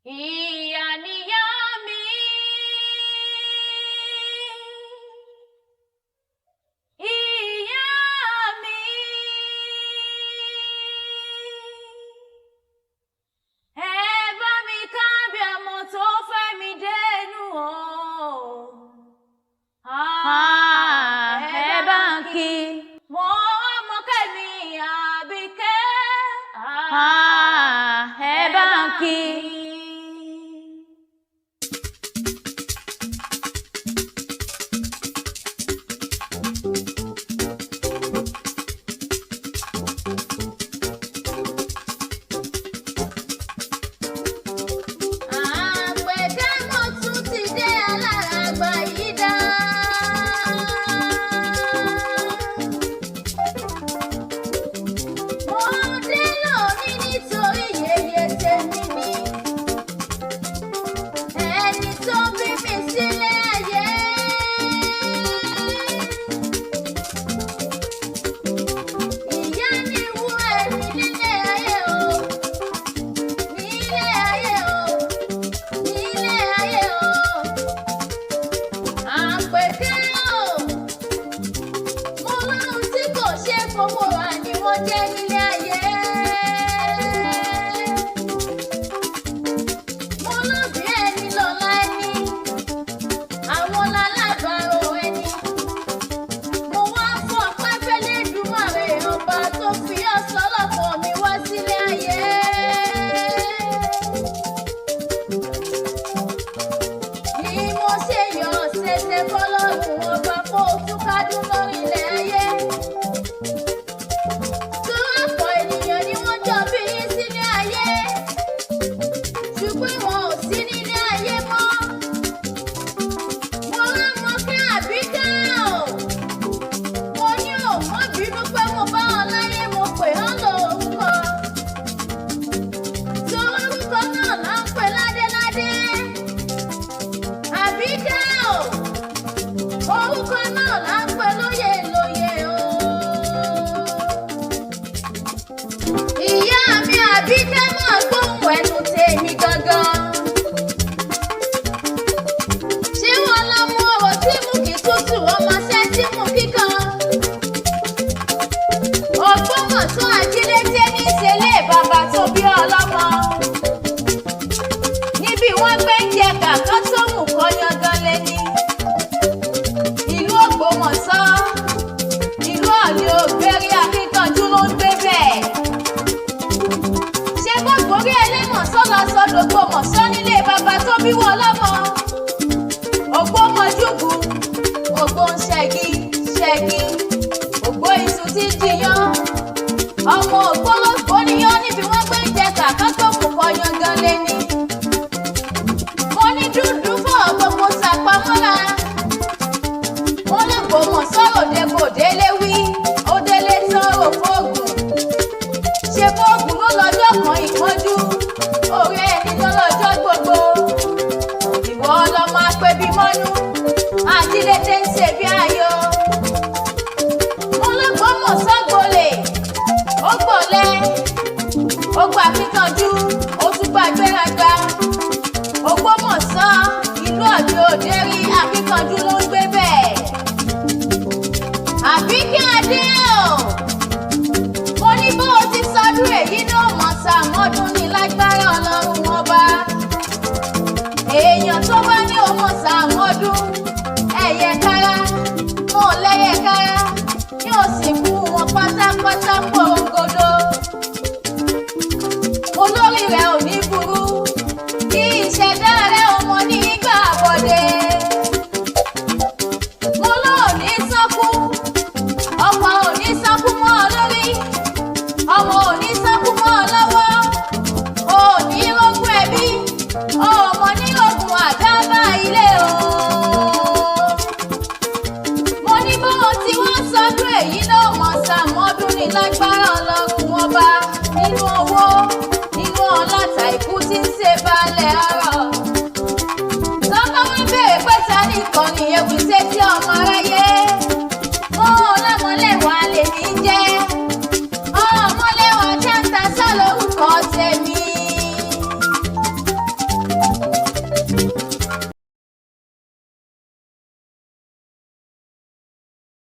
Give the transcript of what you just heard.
Ìyá níyá mi, ìyá mi, ẹ bá mi kábíàmọ tó fẹ́ mi dénú o. Ẹ bá ń kí mọ́ ọmọ kẹ́mi Àbíkẹ́. Ẹ bá ń kí. Ògbómọ̀ṣọ́ nílé bàbá tó bí wọ́n lọ́mọ. Ògbómọ̀júbù, Ògbóǹṣẹ́gi, ṣẹ́gi, Ògbó iṣu tí jiyán. Ọmọ ògbólógbò níyán níbi wọ́n gbé ń jẹ kàkà tó kù kọ yangan lé ní. Mo ní dúdú fún gbogbo sàpamọ́ra. Wọ́n l'Ògbómọ̀ṣọ́ òde kò délé wí, ó délé sọ̀rọ̀ fóògùn. Ṣé fóògùn ló lọ́jọ́ kan ìpọ́njú? Orí ẹni lọ́lọ́jọ́ gbogbo. Ìwọ ọlọ́mọ apẹbí mọ́nú, àjílété ń ṣe bí ayọ̀. Mo l'Ògbómọ̀ṣọ́ gbolè, ó gbọ̀lẹ́, ó gbà kíkanjú, ó tún gbà gbéraga. Ògbómọ̀ṣọ́ ìlú ọ̀dẹ òde rí akíkanjú ló ń gbé bẹ́ẹ̀. Àbíkẹ́ Adé o, mo ní bó o ti sọdún èyí náà mọ̀ sàmọ́dún ní lágbára Ọlọ́run ọba. Èèyàn tó bá ní ọmọ sàmọ́dún, ẹ̀yẹ kára, mo lẹ́yẹ kára, yóò sì kú wọn pátápátá porongodo. Olórí rẹ̀ ò ní burú, kí ìṣẹ̀dá rẹ̀ ọmọ ní ìgbà àbọ̀dé. Mo lóò ní sọ́kú, ọkọ̀ ò ní sọ́kú mọ́ ọ lórí, ọmọ ò ní sọ́kú mọ́ ọ lọ́wọ́, ò ní rógún ẹbí, ọmọ ní rógún àdábà ilé o. Mo ní bọ́ọ̀ tí wọ́n sọdún èyí náà mọ̀ sàmọ́dún ní lágbára Ọlọ́run ọba, nínú owó, nínú ọlá tàìkú tí ń ṣe balẹ̀ ọ̀rọ̀.